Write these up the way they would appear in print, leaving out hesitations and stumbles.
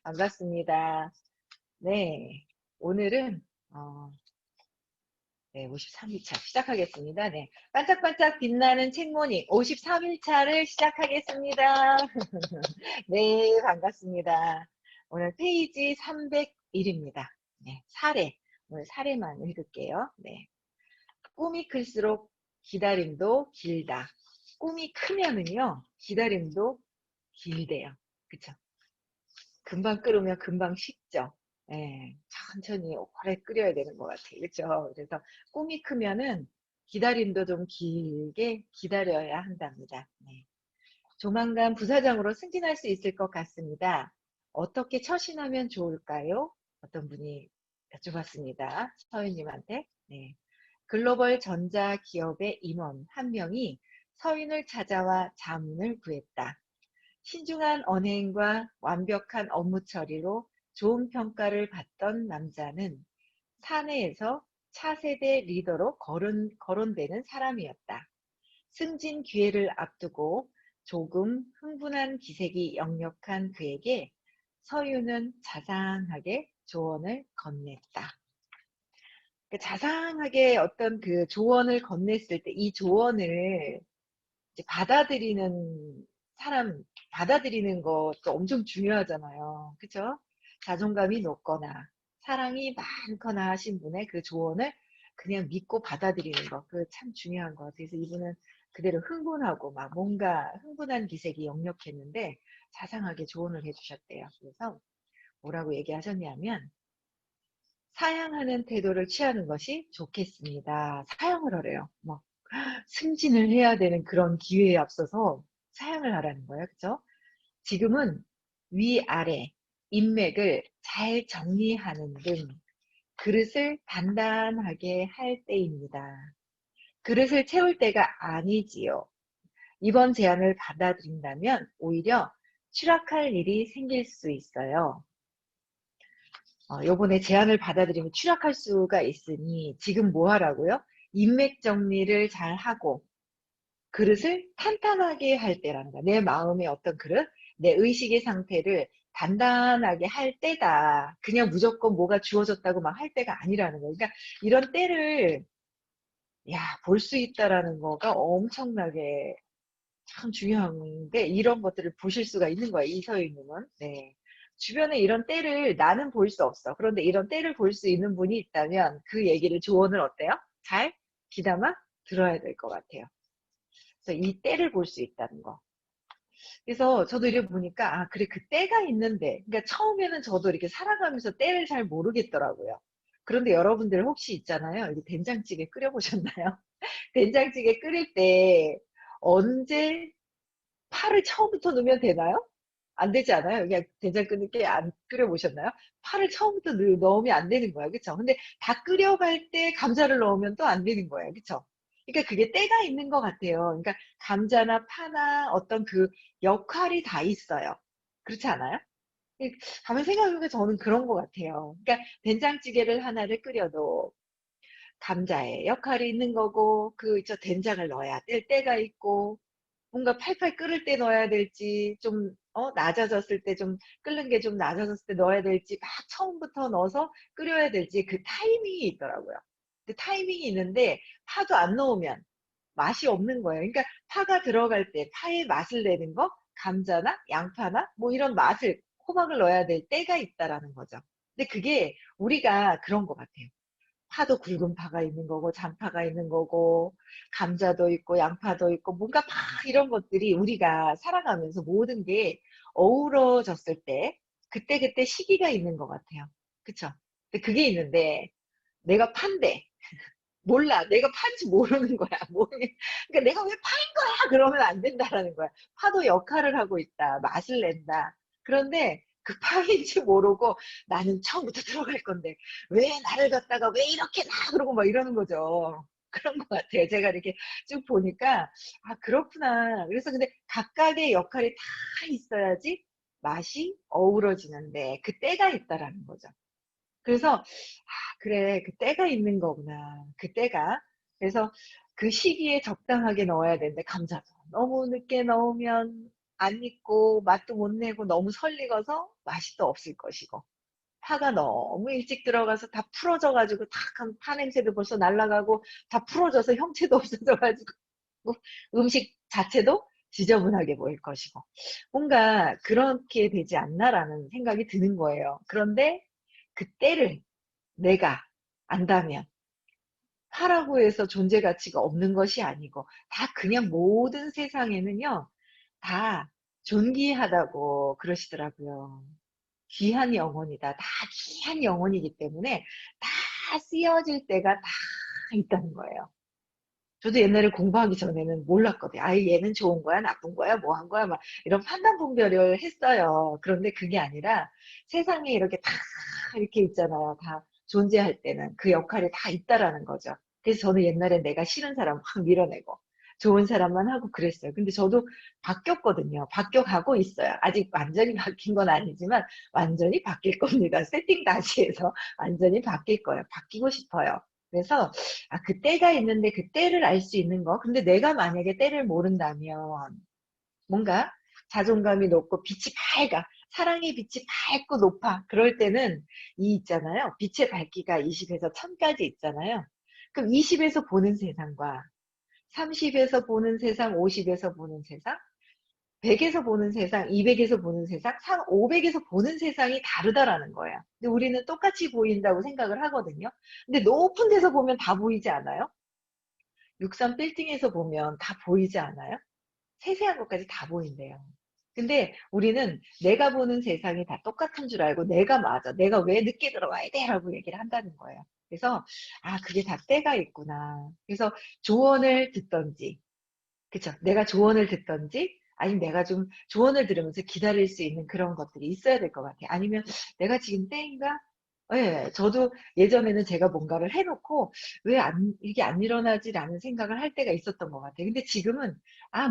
반갑습니다. 네. 오늘은 네, 53일차 시작하겠습니다. 네. 반짝반짝 빛나는 책모닝 53일차를 시작하겠습니다. 네, 반갑습니다. 오늘 페이지 301입니다. 네, 사례. 오늘 사례만 읽을게요. 네. 꿈이 클수록 기다림도 길다. 꿈이 크면은요, 기다림도 길대요. 그쵸? 금방 끓으면 금방 식죠. 예, 천천히 오래 끓여야 되는 것 같아요. 그렇죠? 그래서 꿈이 크면은 기다림도 좀 길게 기다려야 한답니다. 네. 조만간 부사장으로 승진할 수 있을 것 같습니다. 어떻게 처신하면 좋을까요? 어떤 분이 여쭤봤습니다. 서윤님한테. 네. 글로벌 전자기업의 임원 한 명이 서윤을 찾아와 자문을 구했다. 신중한 언행과 완벽한 업무 처리로 좋은 평가를 받던 남자는 사내에서 차세대 리더로 거론되는 사람이었다. 승진 기회를 앞두고 조금 흥분한 기색이 역력한 그에게 서유는 자상하게 조언을 건넸다. 자상하게 어떤 그 조언을 건넸을 때 이 조언을 이제 받아들이는 것도 엄청 중요하잖아요. 그쵸? 자존감이 높거나 사랑이 많거나 하신 분의 그 조언을 그냥 믿고 받아들이는 거, 그 참 중요한 것 같아요. 그래서 이분은 그대로 흥분하고 막 뭔가 흥분한 기색이 역력했는데 자상하게 조언을 해주셨대요. 그래서 뭐라고 얘기하셨냐면 사양하는 태도를 취하는 것이 좋겠습니다. 사양을 하래요. 막 승진을 해야 되는 그런 기회에 앞서서 사양을 하라는 거예요. 그죠? 지금은 위아래 인맥을 잘 정리하는 등 그릇을 단단하게 할 때입니다. 그릇을 채울 때가 아니지요. 이번 제안을 받아들인다면 오히려 추락할 일이 생길 수 있어요. 요번에 제안을 받아들이면 추락할 수가 있으니 지금 뭐 하라고요? 인맥 정리를 잘 하고 그릇을 탄탄하게 할 때란다. 내 마음의 어떤 그릇, 내 의식의 상태를 단단하게 할 때다. 그냥 무조건 뭐가 주어졌다고 막 할 때가 아니라는 거예요. 그러니까 이런 때를 볼 수 있다라는 거가 엄청나게 참 중요한데 이런 것들을 보실 수가 있는 거예요. 이서희님은. 네. 주변에 이런 때를 나는 볼 수 없어. 그런데 이런 때를 볼 수 있는 분이 있다면 그 얘기를 조언을 어때요? 잘 귀담아 들어야 될 것 같아요. 그래서 이 때를 볼 수 있다는 거. 그래서 저도 이렇게 보니까 아 그래 그 때가 있는데 그러니까 처음에는 저도 이렇게 살아가면서 때를 잘 모르겠더라고요. 그런데 여러분들 혹시 있잖아요. 이렇게 된장찌개 끓여 보셨나요? 된장찌개 끓일 때 언제 파를 처음부터 넣으면 되나요? 안 되지 않아요? 그냥 된장 끓게 안 끓여 보셨나요? 파를 처음부터 넣으면 안 되는 거예요. 그쵸? 근데 다 끓여갈 때 감자를 넣으면 또 안 되는 거예요. 그쵸? 그러니까 그게 때가 있는 것 같아요. 그러니까 감자나 파나 어떤 그 역할이 다 있어요. 그렇지 않아요? 가만 생각해보니까 저는 그런 것 같아요. 그러니까 된장찌개를 하나를 끓여도 감자의 역할이 있는 거고 저 된장을 넣어야 될 때가 있고 뭔가 팔팔 끓을 때 넣어야 될지 좀 낮아졌을 때 좀 끓는 게 좀 낮아졌을 때 넣어야 될지 막 처음부터 넣어서 끓여야 될지 그 타이밍이 있더라고요. 그 타이밍이 있는데 파도 안 넣으면 맛이 없는 거예요. 그러니까 파가 들어갈 때 파의 맛을 내는 거 감자나 양파나 뭐 이런 맛을 호박을 넣어야 될 때가 있다라는 거죠. 근데 그게 우리가 그런 것 같아요. 파도 굵은 파가 있는 거고 장파가 있는 거고 감자도 있고 양파도 있고 뭔가 막 이런 것들이 우리가 살아가면서 모든 게 어우러졌을 때 그때그때 시기가 있는 것 같아요. 그쵸? 근데 그게 있는데 내가 판대 몰라 내가 판지 모르는 거야. 그러니까 내가 왜 파인 거야 그러면 안 된다라는 거야. 파도 역할을 하고 있다 맛을 낸다. 그런데 그 파인지 모르고 나는 처음부터 들어갈 건데 왜 나를 갖다가 왜 이렇게 나 그러고 막 이러는 거죠. 그런 것 같아요. 제가 이렇게 쭉 보니까 아 그렇구나. 그래서 근데 각각의 역할이 다 있어야지 맛이 어우러지는데 그 때가 있다라는 거죠. 그래서 아 그래 그 때가 있는 거구나. 그 때가. 그래서 그 시기에 적당하게 넣어야 되는데 감자도 너무 늦게 넣으면 안 익고 맛도 못 내고 너무 설익어서 맛이 또 없을 것이고, 파가 너무 일찍 들어가서 다 풀어져 가지고 탁 하면 파 냄새도 벌써 날아가고 다 풀어져서 형체도 없어져 가지고 음식 자체도 지저분하게 보일 것이고, 뭔가 그렇게 되지 않나라는 생각이 드는 거예요. 그런데 그때를 내가 안다면 파라고 해서 존재 가치가 없는 것이 아니고, 다 그냥 모든 세상에는요 다 존귀하다고 그러시더라고요. 귀한 영혼이다. 다 귀한 영혼이기 때문에 다 쓰여질 때가 다 있다는 거예요. 저도 옛날에 공부하기 전에는 몰랐거든요. 아, 얘는 좋은 거야, 나쁜 거야, 뭐 한 거야, 막 이런 판단 분별을 했어요. 그런데 그게 아니라 세상에 이렇게 다 이렇게 있잖아요. 다 존재할 때는 그 역할이 다 있다라는 거죠. 그래서 저는 옛날에 내가 싫은 사람 확 밀어내고 좋은 사람만 하고 그랬어요. 근데 저도 바뀌었거든요. 바뀌어가고 있어요. 아직 완전히 바뀐 건 아니지만 완전히 바뀔 겁니다. 세팅 다시 해서 완전히 바뀔 거예요. 바뀌고 싶어요. 그래서 그 때가 있는데 그 때를 알 수 있는 거. 근데 내가 만약에 때를 모른다면 뭔가 자존감이 높고 빛이 밝아. 사랑의 빛이 밝고 높아. 그럴 때는 이 있잖아요. 빛의 밝기가 20에서 1000까지 있잖아요. 그럼 20에서 보는 세상과 30에서 보는 세상, 50에서 보는 세상, 100에서 보는 세상, 200에서 보는 세상, 500에서 보는 세상이 다르다라는 거예요. 근데 우리는 똑같이 보인다고 생각을 하거든요. 근데 높은 데서 보면 다 보이지 않아요? 63 빌딩에서 보면 다 보이지 않아요? 세세한 것까지 다 보인대요. 근데 우리는 내가 보는 세상이 다 똑같은 줄 알고 내가 맞아. 내가 왜 늦게 들어와야 돼? 라고 얘기를 한다는 거예요. 그래서 그게 다 때가 있구나. 그래서 조언을 듣던지, 그쵸? 내가 조언을 듣던지 아니면 내가 좀 조언을 들으면서 기다릴 수 있는 그런 것들이 있어야 될 것 같아요. 아니면 내가 지금 때인가? 예, 저도 예전에는 제가 뭔가를 해놓고 왜 이게 안 일어나지라는 생각을 할 때가 있었던 것 같아요. 근데 지금은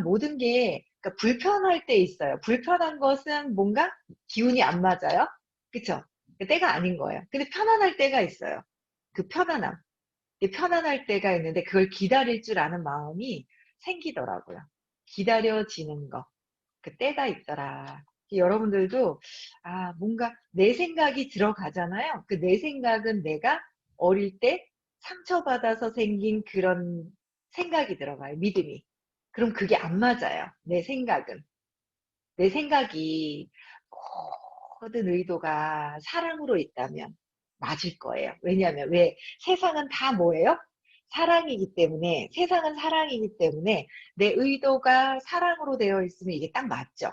모든 게 그러니까 불편할 때 있어요. 불편한 것은 뭔가 기운이 안 맞아요. 그쵸? 때가 아닌 거예요. 근데 편안할 때가 있어요. 그 편안함. 편안할 때가 있는데 그걸 기다릴 줄 아는 마음이 생기더라고요. 기다려지는 거. 그 때가 있더라. 여러분들도 뭔가 내 생각이 들어가잖아요. 그 내 생각은 내가 어릴 때 상처받아서 생긴 그런 생각이 들어가요. 믿음이. 그럼 그게 안 맞아요. 내 생각은. 내 생각이 모든 의도가 사랑으로 있다면 맞을 거예요. 왜냐하면 왜 세상은 다 뭐예요? 사랑이기 때문에 세상은 사랑이기 때문에 내 의도가 사랑으로 되어 있으면 이게 딱 맞죠.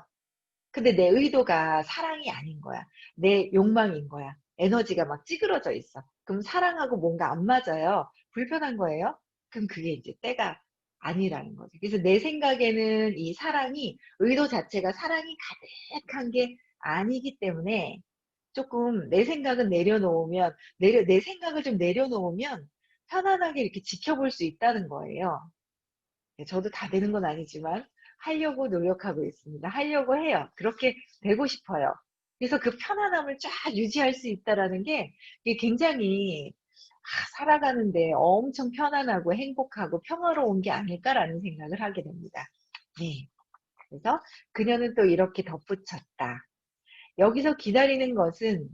근데 내 의도가 사랑이 아닌 거야. 내 욕망인 거야. 에너지가 막 찌그러져 있어. 그럼 사랑하고 뭔가 안 맞아요. 불편한 거예요. 그럼 그게 이제 때가 아니라는 거죠. 그래서 내 생각에는 이 사랑이 의도 자체가 사랑이 가득한 게 아니기 때문에 조금 내 생각은 내려놓으면 내 생각을 좀 내려놓으면 편안하게 이렇게 지켜볼 수 있다는 거예요. 저도 다 되는 건 아니지만 하려고 노력하고 있습니다. 하려고 해요. 그렇게 되고 싶어요. 그래서 그 편안함을 쫙 유지할 수 있다라는 게 이게 굉장히 살아가는데 엄청 편안하고 행복하고 평화로운 게 아닐까라는 생각을 하게 됩니다. 네. 그래서 그녀는 또 이렇게 덧붙였다. 여기서 기다리는 것은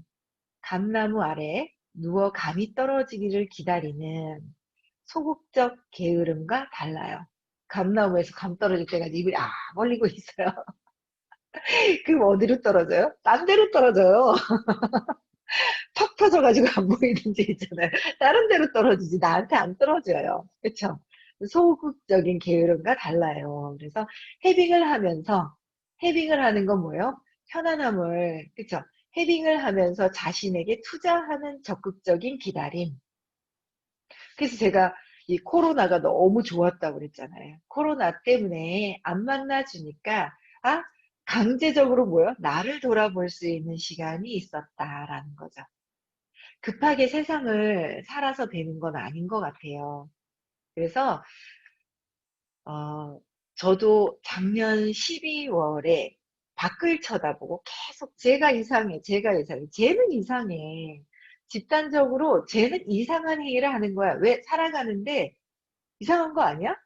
감나무 아래 누워 감이 떨어지기를 기다리는 소극적 게으름과 달라요. 감나무에서 감 떨어질 때까지 입을 벌리고 있어요. 그럼 어디로 떨어져요? 딴 데로 떨어져요. 턱 터져가지고 안 보이는 데 있잖아요. 다른 데로 떨어지지 나한테 안 떨어져요. 그쵸? 소극적인 게으름과 달라요. 그래서 헤빙을 하는 건 뭐예요? 편안함을, 그쵸? 헤빙을 하면서 자신에게 투자하는 적극적인 기다림. 그래서 제가 이 코로나가 너무 좋았다고 그랬잖아요. 코로나 때문에 안 만나주니까, 아, 강제적으로 뭐요? 나를 돌아볼 수 있는 시간이 있었다라는 거죠. 급하게 세상을 살아서 되는 건 아닌 것 같아요. 그래서, 어, 저도 작년 12월에 밖을 쳐다보고 계속 제가 이상해. 쟤는 이상해. 집단적으로 쟤는 이상한 행위를 하는 거야. 왜 살아가는데 이상한 거 아니야?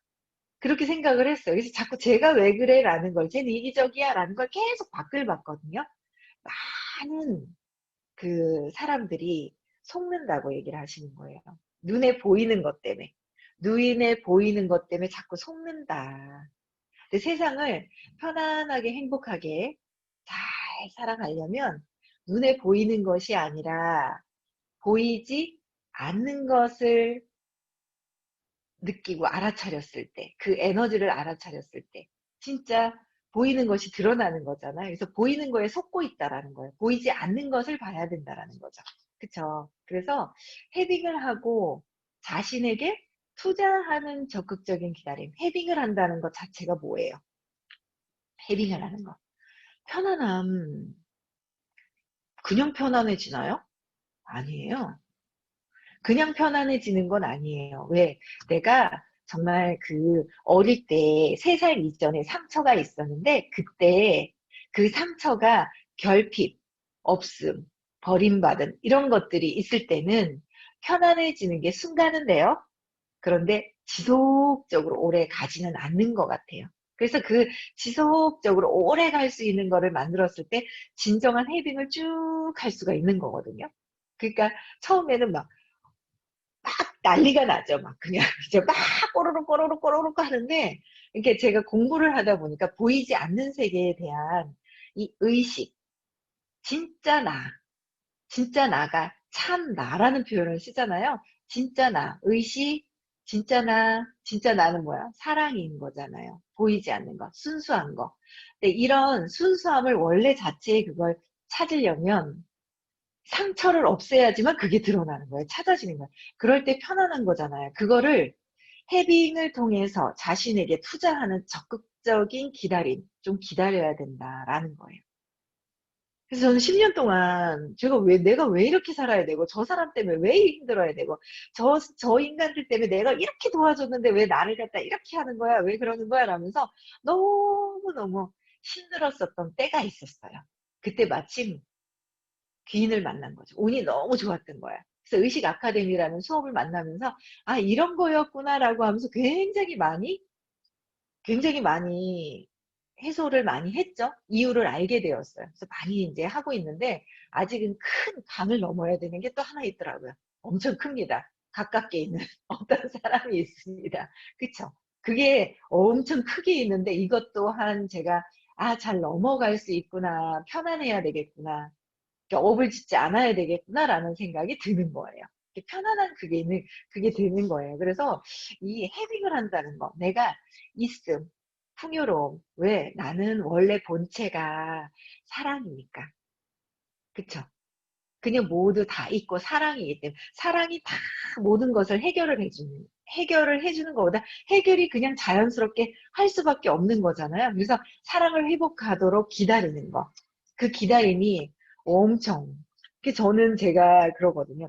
그렇게 생각을 했어요. 그래서 자꾸 제가 왜 그래? 라는 걸, 쟤는 이기적이야? 라는 걸 계속 밖을 봤거든요. 많은 그 사람들이 속는다고 얘기를 하시는 거예요. 눈에 보이는 것 때문에. 눈에 보이는 것 때문에 자꾸 속는다. 근데 세상을 편안하게 행복하게 잘 살아가려면 눈에 보이는 것이 아니라 보이지 않는 것을 느끼고 알아차렸을 때, 그 에너지를 알아차렸을 때, 진짜 보이는 것이 드러나는 거잖아요. 그래서 보이는 거에 속고 있다라는 거예요. 보이지 않는 것을 봐야 된다라는 거죠. 그쵸? 그래서 헤딩을 하고 자신에게 투자하는 적극적인 기다림. 헤딩을 한다는 것 자체가 뭐예요? 헤딩을 하는 거. 편안함. 그냥 편안해지나요? 아니에요. 그냥 편안해지는 건 아니에요. 왜? 내가 정말 그 어릴 때 3살 이전에 상처가 있었는데 그때 그 상처가 결핍, 없음, 버림받음 이런 것들이 있을 때는 편안해지는 게 순간인데요. 그런데 지속적으로 오래 가지는 않는 것 같아요. 그래서 그 지속적으로 오래 갈 수 있는 거를 만들었을 때 진정한 헤딩을 쭉 할 수가 있는 거거든요. 그러니까 처음에는 막 난리가 나죠. 막 그냥 이제 막 꼬르륵 꼬르륵 꼬르륵 하는데 이게 제가 공부를 하다 보니까 보이지 않는 세계에 대한 이 의식, 진짜 나, 진짜 나가 참 나라는 표현을 쓰잖아요. 진짜 나, 의식, 진짜 나, 진짜 나는 뭐야? 사랑인 거잖아요. 보이지 않는 거, 순수한 거. 근데 이런 순수함을 원래 자체에 그걸 찾으려면 상처를 없애야지만 그게 드러나는 거예요. 찾아지는 거예요. 그럴 때 편안한 거잖아요. 그거를 헤딩을 통해서 자신에게 투자하는 적극적인 기다림, 좀 기다려야 된다라는 거예요. 그래서 저는 10년 동안 내가 왜 이렇게 살아야 되고, 저 사람 때문에 왜 힘들어야 되고, 저 인간들 때문에 내가 이렇게 도와줬는데 왜 나를 갖다 이렇게 하는 거야? 왜 그러는 거야? 라면서 너무너무 힘들었었던 때가 있었어요. 그때 마침 귀인을 만난 거죠. 운이 너무 좋았던 거야. 그래서 의식 아카데미라는 수업을 만나면서 아, 이런 거였구나라고 하면서 굉장히 많이 해소를 많이 했죠. 이유를 알게 되었어요. 그래서 많이 이제 하고 있는데 아직은 큰 강을 넘어야 되는 게 또 하나 있더라고요. 엄청 큽니다. 가깝게 있는 어떤 사람이 있습니다. 그쵸? 그게 엄청 크게 있는데 이것 또한 제가 아, 잘 넘어갈 수 있구나. 편안해야 되겠구나. 업을 짓지 않아야 되겠구나라는 생각이 드는 거예요. 편안한 그게 드는 거예요. 그래서 이 헤딩을 한다는 거, 내가 있음, 풍요로움. 왜? 나는 원래 본체가 사랑이니까. 그쵸? 그냥 모두 다 있고 사랑이기 때문에 사랑이 다 모든 것을 해결을 해주는 것보다 해결이 그냥 자연스럽게 할 수밖에 없는 거잖아요. 그래서 사랑을 회복하도록 기다리는 거. 그 기다림이 엄청. 저는 제가 그러거든요.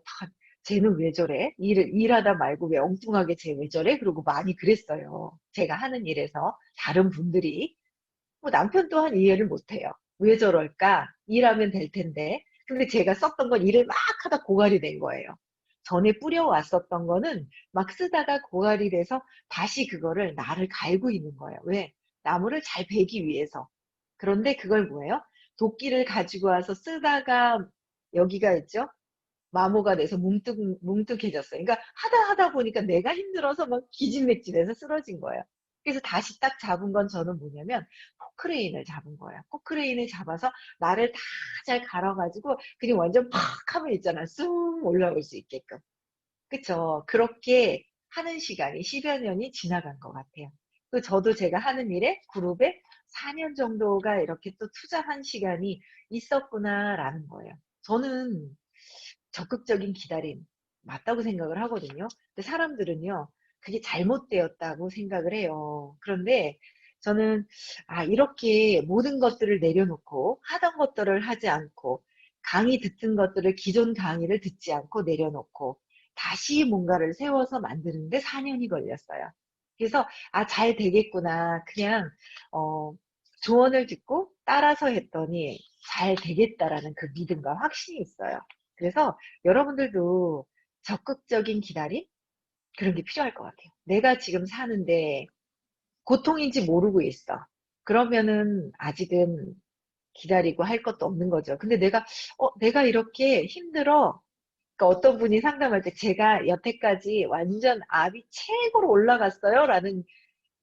쟤는 왜 저래? 일하다 말고 왜 엉뚱하게 쟤 왜 저래? 그러고 많이 그랬어요. 제가 하는 일에서 다른 분들이. 뭐 남편 또한 이해를 못해요. 왜 저럴까? 일하면 될 텐데. 근데 제가 썼던 건 일을 막 하다 고갈이 된 거예요. 전에 뿌려왔었던 거는 막 쓰다가 고갈이 돼서 다시 그거를 나를 갈고 있는 거예요. 왜? 나무를 잘 베기 위해서. 그런데 그걸 뭐예요? 도끼를 가지고 와서 쓰다가 여기가 있죠? 마모가 돼서 뭉툭해졌어요. 그러니까 하다 보니까 내가 힘들어서 막 기진맥진해서 쓰러진 거예요. 그래서 다시 딱 잡은 건 저는 뭐냐면 포크레인을 잡은 거예요. 포크레인을 잡아서 나를 다 잘 갈아가지고 그냥 완전 팍 하면 있잖아. 쑥 올라올 수 있게끔. 그쵸? 그렇게 하는 시간이 10여 년이 지나간 것 같아요. 그 저도 제가 하는 일에 그룹에 4년 정도가 이렇게 또 투자한 시간이 있었구나라는 거예요. 저는 적극적인 기다림 맞다고 생각을 하거든요. 근데 사람들은요, 그게 잘못되었다고 생각을 해요. 그런데 저는 아, 이렇게 모든 것들을 내려놓고 하던 것들을 하지 않고 강의 듣던 것들을 기존 강의를 듣지 않고 내려놓고 다시 뭔가를 세워서 만드는데 4년이 걸렸어요. 그래서 아, 잘 되겠구나. 그냥 조언을 듣고 따라서 했더니 잘 되겠다라는 그 믿음과 확신이 있어요. 그래서 여러분들도 적극적인 기다림? 그런 게 필요할 것 같아요. 내가 지금 사는데 고통인지 모르고 있어. 그러면은 아직은 기다리고 할 것도 없는 거죠. 근데 내가 이렇게 힘들어. 그러니까 어떤 분이 상담할 때 제가 여태까지 완전 압이 최고로 올라갔어요.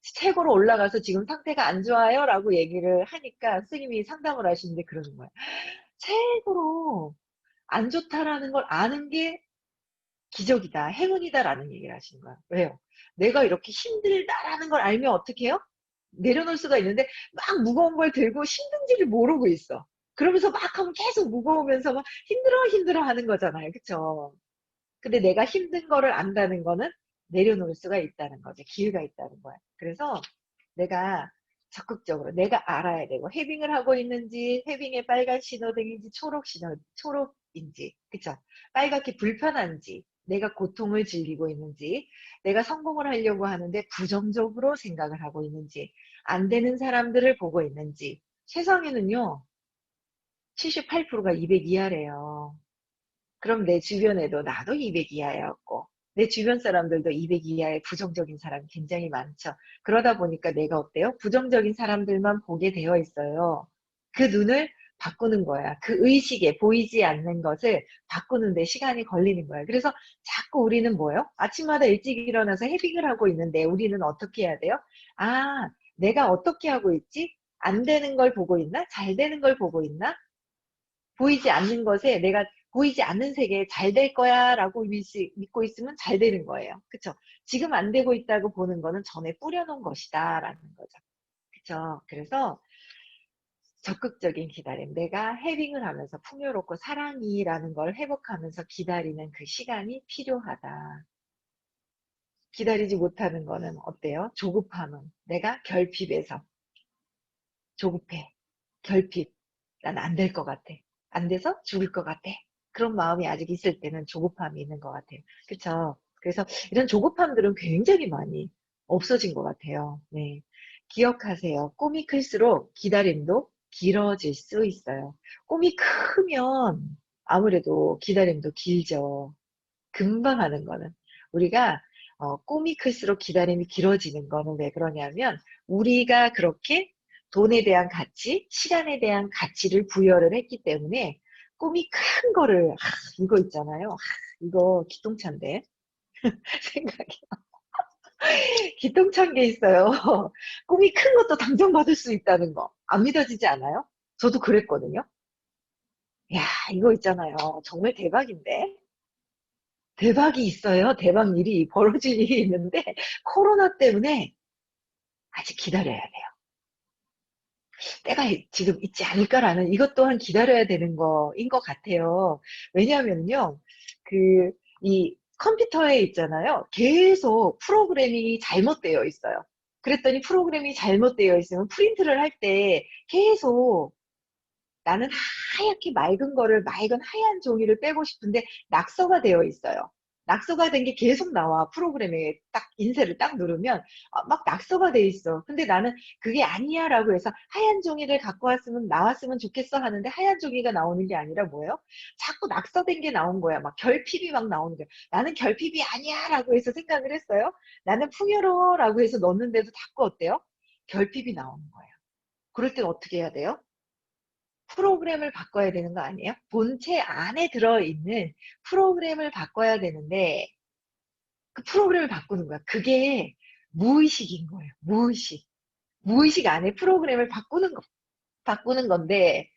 최고로 올라가서 지금 상태가 안 좋아요. 라고 얘기를 하니까 선생님이 상담을 하시는데 그러는 거예요. 최고로 안 좋다라는 걸 아는 게 기적이다, 행운이다라는 얘기를 하시는 거야. 왜요? 내가 이렇게 힘들다라는 걸 알면 어떻게 해요? 내려놓을 수가 있는데 막 무거운 걸 들고 힘든지를 모르고 있어. 그러면서 막 하면 계속 무거우면서 막 힘들어 힘들어 하는 거잖아요. 그쵸? 근데 내가 힘든 거를 안다는 거는 내려놓을 수가 있다는 거죠. 기회가 있다는 거야. 그래서 내가 적극적으로 내가 알아야 되고 헤빙을 하고 있는지 헤빙의 빨간 신호등인지 초록인지 그쵸? 빨갛게 불편한지 내가 고통을 즐기고 있는지 내가 성공을 하려고 하는데 부정적으로 생각을 하고 있는지 안 되는 사람들을 보고 있는지 세상에는요 78%가 200 이하래요. 그럼 내 주변에도 나도 200 이하였고 내 주변 사람들도 200 이하의 부정적인 사람이 굉장히 많죠. 그러다 보니까 내가 어때요? 부정적인 사람들만 보게 되어 있어요. 그 눈을 바꾸는 거야. 그 의식에 보이지 않는 것을 바꾸는 데 시간이 걸리는 거야. 그래서 자꾸 우리는 뭐예요? 아침마다 일찍 일어나서 헤딩을 하고 있는데 우리는 어떻게 해야 돼요? 아, 내가 어떻게 하고 있지? 안 되는 걸 보고 있나? 잘 되는 걸 보고 있나? 보이지 않는 것에 내가 보이지 않는 세계에 잘 될 거야 라고 믿고 있으면 잘 되는 거예요. 그쵸? 지금 안 되고 있다고 보는 거는 전에 뿌려놓은 것이다 라는 거죠. 그쵸? 그래서 적극적인 기다림. 내가 헤빙을 하면서 풍요롭고 사랑이라는 걸 회복하면서 기다리는 그 시간이 필요하다. 기다리지 못하는 거는 어때요? 조급함은 내가 결핍에서 조급해. 결핍. 난 안 될 것 같아. 안 돼서 죽을 것 같아. 그런 마음이 아직 있을 때는 조급함이 있는 것 같아요. 그쵸? 그래서 이런 조급함들은 굉장히 많이 없어진 것 같아요. 네. 기억하세요. 꿈이 클수록 기다림도 길어질 수 있어요. 꿈이 크면 아무래도 기다림도 길죠. 금방 하는 거는. 우리가 꿈이 클수록 기다림이 길어지는 거는 왜 그러냐면 우리가 그렇게 돈에 대한 가치, 시간에 대한 가치를 부여를 했기 때문에 꿈이 큰 거를 이거 있잖아요. 이거 기똥찬데 생각이 기똥찬 게 있어요. 꿈이 큰 것도 당첨받을 수 있다는 거. 안 믿어지지 않아요? 저도 그랬거든요. 야, 이거 있잖아요. 정말 대박인데. 대박이 있어요. 대박 일이 벌어질 일이 있는데 코로나 때문에 아직 기다려야 돼요. 때가 지금 있지 않을까라는 이것 또한 기다려야 되는 거인 것 같아요. 왜냐하면요. 이 컴퓨터에 있잖아요. 계속 프로그래밍이 잘못되어 있어요. 그랬더니 프로그램이 잘못되어 있으면 프린트를 할 때 계속 나는 하얗게 맑은 하얀 종이를 빼고 싶은데 낙서가 되어 있어요. 낙서가 된 게 계속 나와. 프로그램에 딱 인쇄를 딱 누르면 막 낙서가 돼 있어. 근데 나는 그게 아니야 라고 해서 하얀 종이를 갖고 왔으면 나왔으면 좋겠어 하는데 하얀 종이가 나오는 게 아니라 뭐예요? 자꾸 낙서된 게 나온 거야. 막 결핍이 막 나오는 거야. 나는 결핍이 아니야 라고 해서 생각을 했어요. 나는 풍요로워 라고 해서 넣었는데도 자꾸 어때요? 결핍이 나오는 거예요. 그럴 땐 어떻게 해야 돼요? 프로그램을 바꿔야 되는 거 아니에요? 본체 안에 들어있는 프로그램을 바꿔야 되는데 그 프로그램을 바꾸는 거야. 그게 무의식인 거예요. 무의식. 무의식 안에 프로그램을 바꾸는 건데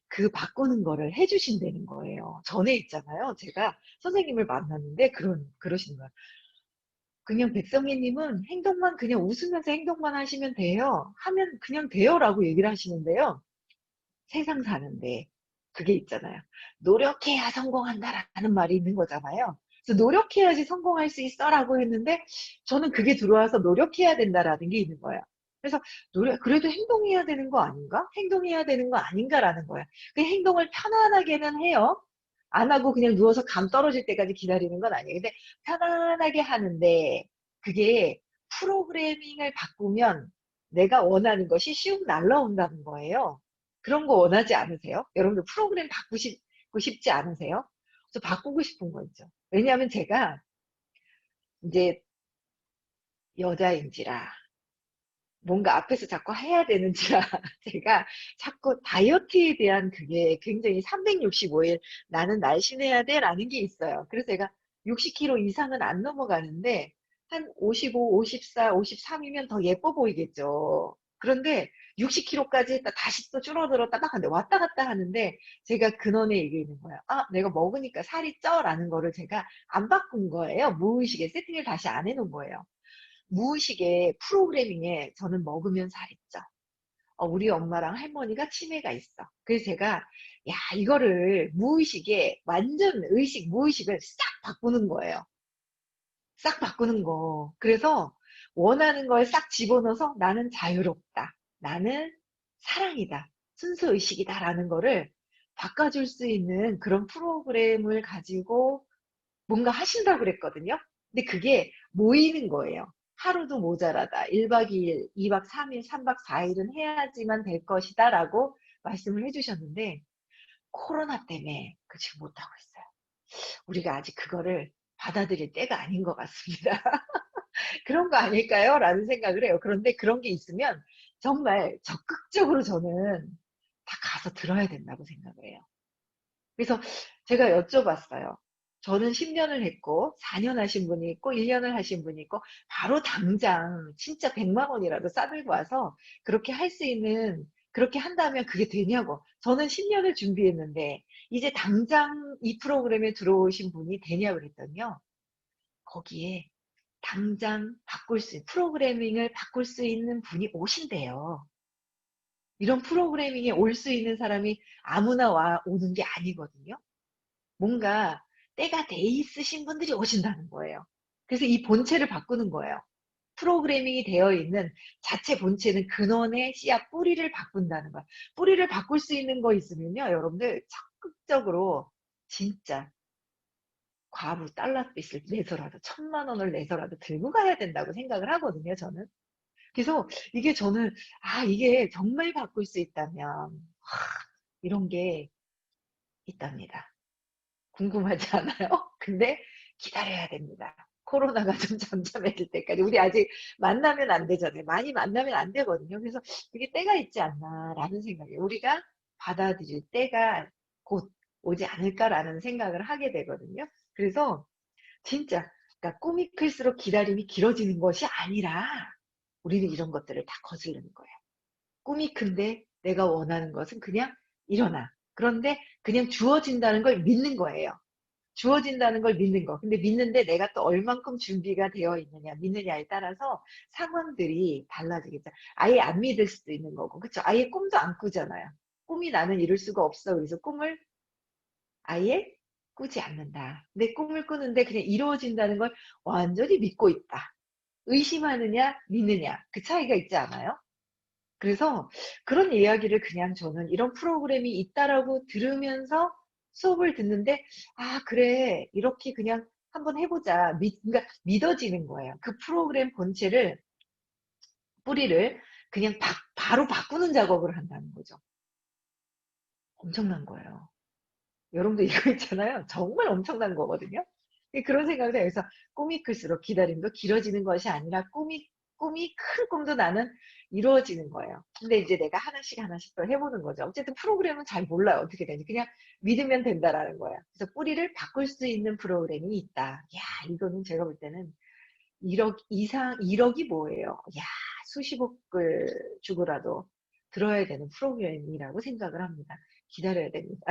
그 바꾸는 거를 해주신다는 거예요. 전에 있잖아요. 제가 선생님을 만났는데 그러시는 거예요. 그냥 백성희님은 행동만 그냥 웃으면서 행동만 하시면 돼요. 하면 그냥 돼요라고 얘기를 하시는데요. 세상 사는데 그게 있잖아요. 노력해야 성공한다라는 말이 있는 거잖아요. 그래서 노력해야지 성공할 수 있어라고 했는데 저는 그게 들어와서 노력해야 된다라는 게 있는 거예요. 그래서 그래도 행동해야 되는 거 아닌가? 행동해야 되는 거 아닌가라는 거야. 그 행동을 편안하게는 해요. 안 하고 그냥 누워서 감 떨어질 때까지 기다리는 건 아니에요. 근데 편안하게 하는데 그게 프로그래밍을 바꾸면 내가 원하는 것이 슉 날라온다는 거예요. 그런 거 원하지 않으세요? 여러분들 프로그램 바꾸고 싶지 않으세요? 저 바꾸고 싶은 거 있죠. 왜냐하면 제가 이제 여자인지라 뭔가 앞에서 자꾸 해야 되는지라 제가 자꾸 다이어트에 대한 그게 굉장히 365일 나는 날씬해야 돼라는 게 있어요. 그래서 제가 60kg 이상은 안 넘어가는데 한 55, 54, 53이면 더 예뻐 보이겠죠. 그런데 60kg까지 했다 다시 또 줄어들었다 막 하는데 왔다 갔다 하는데 제가 근원에 이게 있는 거예요. 아, 내가 먹으니까 살이 쪄라는 거를 제가 안 바꾼 거예요. 무의식에 세팅을 다시 안 해놓은 거예요. 무의식의 프로그래밍에 저는 먹으면 살이 쪄. 우리 엄마랑 할머니가 치매가 있어. 그래서 제가 야 이거를 무의식에 완전 의식 무의식을 싹 바꾸는 거예요. 싹 바꾸는 거. 그래서 원하는 걸 싹 집어넣어서 나는 자유롭다. 나는 사랑이다. 순수 의식이다라는 거를 바꿔줄 수 있는 그런 프로그램을 가지고 뭔가 하신다고 그랬거든요. 근데 그게 모이는 거예요. 하루도 모자라다. 1박 2일, 2박 3일, 3박 4일은 해야지만 될 것이다 라고 말씀을 해주셨는데 코로나 때문에 그 지금 못하고 있어요. 우리가 아직 그거를 받아들일 때가 아닌 것 같습니다. 그런 거 아닐까요? 라는 생각을 해요. 그런데 그런 게 있으면 정말 적극적으로 저는 다 가서 들어야 된다고 생각을 해요. 그래서 제가 여쭤봤어요. 저는 10년을 했고 4년 하신 분이 있고 1년을 하신 분이 있고 바로 당장 진짜 100만 원이라도 싸들고 와서 그렇게 할 수 있는 그렇게 한다면 그게 되냐고. 저는 10년을 준비했는데 이제 당장 이 프로그램에 들어오신 분이 되냐고 그랬더니요. 거기에 당장 바꿀 수, 프로그래밍을 바꿀 수 있는 분이 오신대요. 이런 프로그래밍에 올 수 있는 사람이 아무나 오는 게 아니거든요. 뭔가 때가 돼 있으신 분들이 오신다는 거예요. 그래서 이 본체를 바꾸는 거예요. 프로그래밍이 되어 있는 자체 본체는 근원의 씨앗 뿌리를 바꾼다는 거예요. 뿌리를 바꿀 수 있는 거 있으면요. 여러분들 적극적으로 진짜 과부 달러빚을 내서라도 1,000만 원을 내서라도 들고 가야 된다고 생각을 하거든요. 저는. 그래서 이게 저는 이게 정말 바꿀 수 있다면 이런 게 있답니다. 궁금하지 않아요? 근데 기다려야 됩니다. 코로나가 좀 잠잠해질 때까지. 우리 아직 만나면 안 되잖아요. 많이 만나면 안 되거든요. 그래서 이게 때가 있지 않나라는 생각이에요. 우리가 받아들일 때가 곧 오지 않을까라는 생각을 하게 되거든요. 그래서 진짜 그러니까 꿈이 클수록 기다림이 길어지는 것이 아니라 우리는 이런 것들을 다 거스르는 거예요. 꿈이 큰데 내가 원하는 것은 그냥 일어나. 그런데 그냥 주어진다는 걸 믿는 거예요. 주어진다는 걸 믿는 거. 근데 믿는데 내가 또 얼만큼 준비가 되어 있느냐, 믿느냐에 따라서 상황들이 달라지겠죠. 아예 안 믿을 수도 있는 거고, 그쵸? 아예 꿈도 안 꾸잖아요. 꿈이 나는 이룰 수가 없어. 그래서 꿈을 아예 꾸지 않는다. 내 꿈을 꾸는데 그냥 이루어진다는 걸 완전히 믿고 있다. 의심하느냐, 믿느냐. 그 차이가 있지 않아요? 그래서 그런 이야기를 그냥 저는 이런 프로그램이 있다라고 들으면서 수업을 듣는데, 그래. 이렇게 그냥 한번 해보자. 그러니까 믿어지는 거예요. 그 프로그램 본체를, 뿌리를 그냥 바로 바꾸는 작업을 한다는 거죠. 엄청난 거예요. 여러분도 이거 있잖아요. 정말 엄청난 거거든요. 그런 생각을 해요. 그래서 꿈이 클수록 기다림도 길어지는 것이 아니라 꿈이 큰 꿈도 나는 이루어지는 거예요. 근데 이제 내가 하나씩 하나씩 또 해보는 거죠. 어쨌든 프로그램은 잘 몰라요. 어떻게 되는지. 그냥 믿으면 된다라는 거예요. 그래서 뿌리를 바꿀 수 있는 프로그램이 있다. 야, 이거는 제가 볼 때는 1억 이상, 1억이 뭐예요? 야, 수십억을 주고라도 들어야 되는 프로그램이라고 생각을 합니다. 기다려야 됩니다.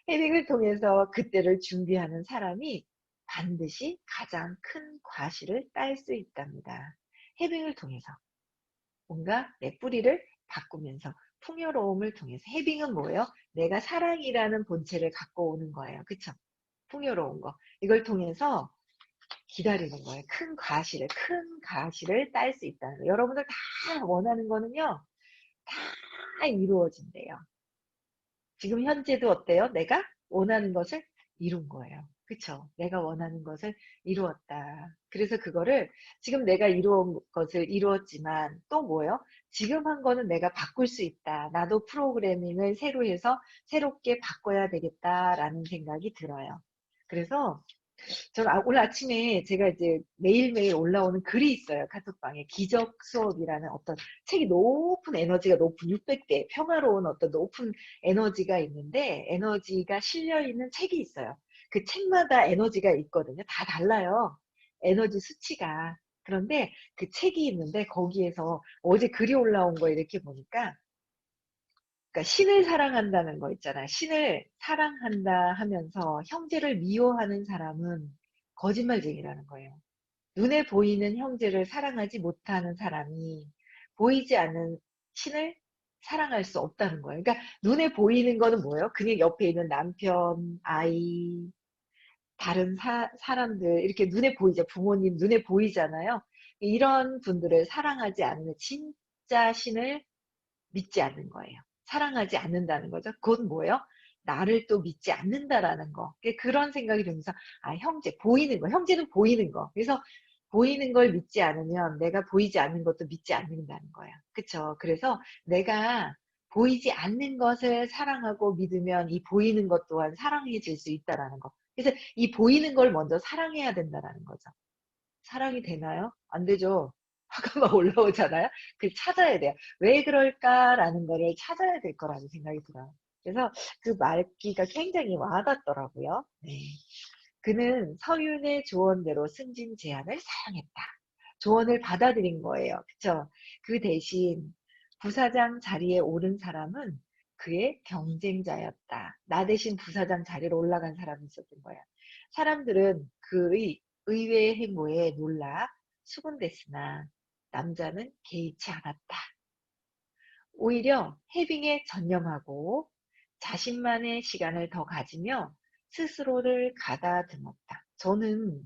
해밍을 통해서 그때를 준비하는 사람이 반드시 가장 큰 과실을 딸 수 있답니다. 해밍을 통해서 뭔가 내 뿌리를 바꾸면서 풍요로움을 통해서 해빙은 뭐예요? 내가 사랑이라는 본체를 갖고 오는 거예요. 그쵸? 풍요로운 거. 이걸 통해서 기다리는 거예요. 큰 과실을 딸 수 있다는 거예요. 여러분들 다 원하는 거는요, 다 이루어진대요. 지금 현재도 어때요? 내가 원하는 것을 이룬 거예요. 그쵸? 내가 원하는 것을 이루었다. 그래서 그거를 지금 내가 이루은 것을 이루었지만 또 뭐예요? 지금 한 거는 내가 바꿀 수 있다. 나도 프로그래밍을 새로 해서 새롭게 바꿔야 되겠다라는 생각이 들어요. 그래서 저는 오늘 아침에 제가 이제 매일매일 올라오는 글이 있어요. 카톡방에. 기적 수업이라는 어떤 책이 높은 에너지가 높은 600대 평화로운 어떤 높은 에너지가 있는데 에너지가 실려 있는 책이 있어요. 그 책마다 에너지가 있거든요. 다 달라요. 에너지 수치가. 그런데 그 책이 있는데 거기에서 어제 글이 올라온 거 이렇게 보니까 그러니까 신을 사랑한다는 거 있잖아요. 신을 사랑한다 하면서 형제를 미워하는 사람은 거짓말쟁이라는 거예요. 눈에 보이는 형제를 사랑하지 못하는 사람이 보이지 않는 신을 사랑할 수 없다는 거예요. 그러니까 눈에 보이는 거는 뭐예요? 그냥 옆에 있는 남편, 아이, 다른 사람들 이렇게 눈에 보이죠. 부모님 눈에 보이잖아요. 이런 분들을 사랑하지 않는 진짜 신을 믿지 않는 거예요. 사랑하지 않는다는 거죠. 그건 뭐예요? 나를 또 믿지 않는다라는 거. 그런 생각이 들면서, 아, 형제, 보이는 거. 형제는 보이는 거. 그래서 보이는 걸 믿지 않으면 내가 보이지 않는 것도 믿지 않는다는 거야. 그쵸? 그래서 내가 보이지 않는 것을 사랑하고 믿으면 이 보이는 것 또한 사랑해질 수 있다라는 거. 그래서 이 보이는 걸 먼저 사랑해야 된다라는 거죠. 사랑이 되나요? 안 되죠. 화가 막 올라오잖아요. 그걸 찾아야 돼요. 왜 그럴까라는 거를 찾아야 될 거라는 생각이 들어요. 그래서 그 말귀가 굉장히 와닿더라고요. 네. 그는 서윤의 조언대로 승진 제안을 사양했다. 조언을 받아들인 거예요. 그쵸? 그 대신 부사장 자리에 오른 사람은 그의 경쟁자였다. 나 대신 부사장 자리로 올라간 사람이 있었던 거야. 사람들은 그의 의외의 행보에 놀라 수군댔으나 남자는 개의치 않았다. 오히려 해빙에 전념하고 자신만의 시간을 더 가지며 스스로를 가다듬었다. 저는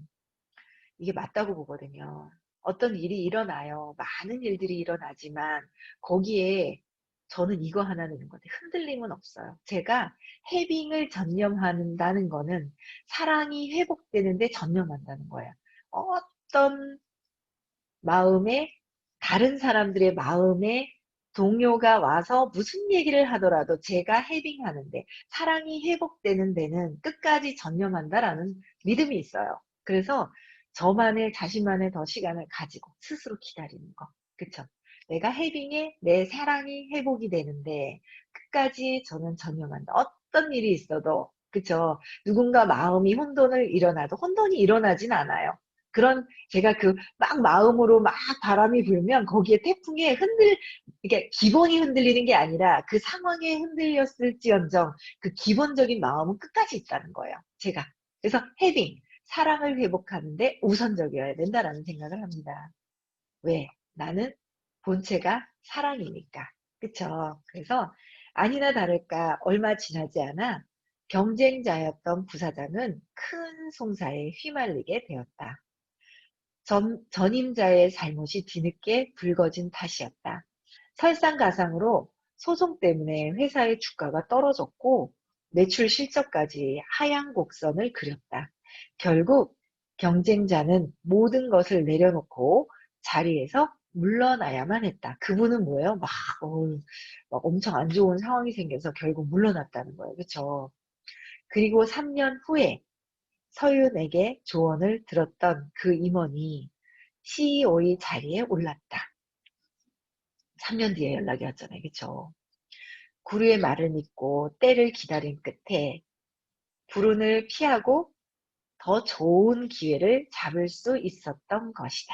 이게 맞다고 보거든요. 어떤 일이 일어나요. 많은 일들이 일어나지만 거기에 저는 이거 하나는 있는 것 같아요. 흔들림은 없어요. 제가 해빙을 전념한다는 거는 사랑이 회복되는데 전념한다는 거예요. 어떤 마음에 다른 사람들의 마음에 동요가 와서 무슨 얘기를 하더라도 제가 해빙하는데 사랑이 회복되는 데는 끝까지 전념한다라는 믿음이 있어요. 그래서 저만의 자신만의 더 시간을 가지고 스스로 기다리는 거. 그쵸? 내가 해빙에 내 사랑이 회복이 되는데 끝까지 저는 전념한다. 어떤 일이 있어도 그쵸? 누군가 마음이 혼돈을 일어나도 혼돈이 일어나진 않아요. 그런 제가 그 막 마음으로 막 바람이 불면 거기에 태풍에 이게 기본이 흔들리는 게 아니라 그 상황에 흔들렸을지언정 그 기본적인 마음은 끝까지 있다는 거예요. 제가. 그래서 해빙, 사랑을 회복하는데 우선적이어야 된다라는 생각을 합니다. 왜? 나는 본체가 사랑이니까. 그쵸? 그래서 아니나 다를까 얼마 지나지 않아 경쟁자였던 부사장은 큰 송사에 휘말리게 되었다. 전임자의 잘못이 뒤늦게 불거진 탓이었다. 설상가상으로 소송 때문에 회사의 주가가 떨어졌고 매출 실적까지 하향 곡선을 그렸다. 결국 경쟁자는 모든 것을 내려놓고 자리에서 물러나야만 했다. 그분은 뭐예요? 막 엄청 안 좋은 상황이 생겨서 결국 물러났다는 거예요. 그렇죠? 그리고 3년 후에 서윤에게 조언을 들었던 그 임원이 CEO의 자리에 올랐다. 3년 뒤에 연락이 왔잖아요. 그쵸? 구루의 말을 믿고 때를 기다린 끝에 불운을 피하고 더 좋은 기회를 잡을 수 있었던 것이다.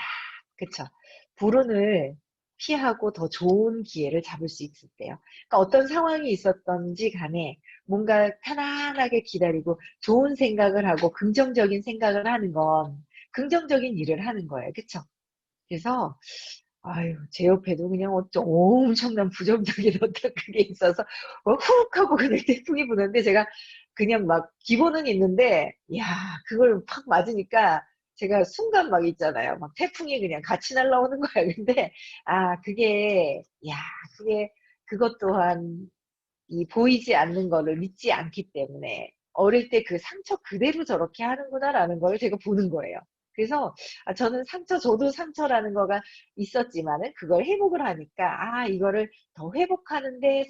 그쵸? 불운을 피하고 더 좋은 기회를 잡을 수 있었대요. 그러니까 어떤 상황이 있었던지 간에 뭔가 편안하게 기다리고 좋은 생각을 하고 긍정적인 생각을 하는 건 긍정적인 일을 하는 거예요. 그쵸? 그래서 아유, 제 옆에도 그냥 엄청난 부정적인 어떤 그게 있어서 훅 하고 그냥 태풍이 부는데 제가 그냥 막 기본은 있는데 야 그걸 팍 맞으니까 제가 순간 막 있잖아요. 막 태풍이 그냥 같이 날라오는 거야. 근데 아 그게 그것 또한 이 보이지 않는 거를 믿지 않기 때문에 어릴 때 그 상처 그대로 저렇게 하는구나라는 걸 제가 보는 거예요. 그래서 저는 저도 상처라는 거가 있었지만은 그걸 회복을 하니까 이거를 더 회복하는데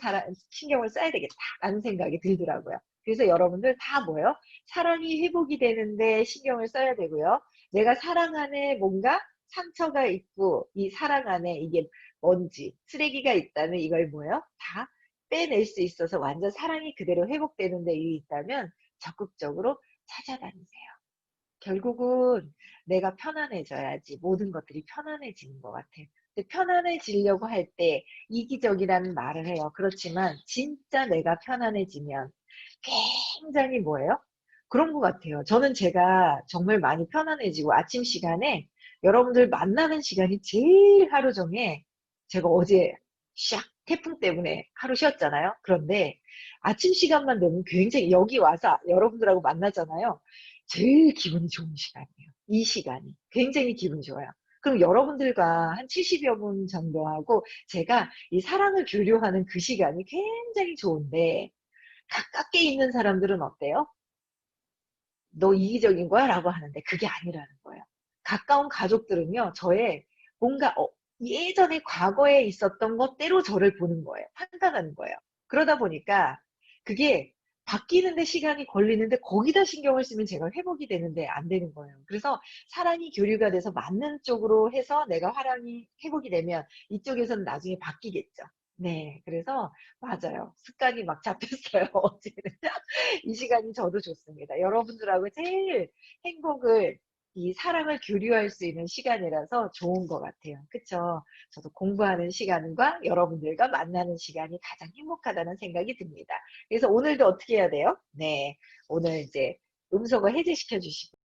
신경을 써야 되겠다라는 생각이 들더라고요. 그래서 여러분들 다 뭐예요? 사랑이 회복이 되는데 신경을 써야 되고요. 내가 사랑 안에 뭔가 상처가 있고 이 사랑 안에 이게 먼지, 쓰레기가 있다면 이걸 뭐예요? 다 빼낼 수 있어서 완전 사랑이 그대로 회복되는 데 있다면 적극적으로 찾아다니세요. 결국은 내가 편안해져야지 모든 것들이 편안해지는 것 같아요. 근데 편안해지려고 할 때 이기적이라는 말을 해요. 그렇지만 진짜 내가 편안해지면 굉장히 뭐예요? 그런 것 같아요. 저는 제가 정말 많이 편안해지고 아침 시간에 여러분들 만나는 시간이 제일 하루 종일 제가 어제 샥 태풍 때문에 하루 쉬었잖아요. 그런데 아침 시간만 되면 굉장히 여기 와서 여러분들하고 만나잖아요. 제일 기분이 좋은 시간이에요. 이 시간이. 굉장히 기분이 좋아요. 그럼 여러분들과 한 70여 분 정도 하고 제가 이 사랑을 교류하는 그 시간이 굉장히 좋은데 가깝게 있는 사람들은 어때요? 너 이기적인 거야? 라고 하는데 그게 아니라는 거예요. 가까운 가족들은요, 저의 뭔가 예전에 과거에 있었던 것대로 저를 보는 거예요. 판단하는 거예요. 그러다 보니까 그게 바뀌는데 시간이 걸리는데 거기다 신경을 쓰면 제가 회복이 되는데 안 되는 거예요. 그래서 사랑이 교류가 돼서 맞는 쪽으로 해서 내가 화랑이 회복이 되면 이쪽에서는 나중에 바뀌겠죠. 네, 그래서 맞아요. 습관이 막 잡혔어요. 어제는. 이 시간이 저도 좋습니다. 여러분들하고 제일 행복을 이 사랑을 교류할 수 있는 시간이라서 좋은 것 같아요. 그쵸? 저도 공부하는 시간과 여러분들과 만나는 시간이 가장 행복하다는 생각이 듭니다. 그래서 오늘도 어떻게 해야 돼요? 네. 오늘 이제 음성을 해제시켜 주시고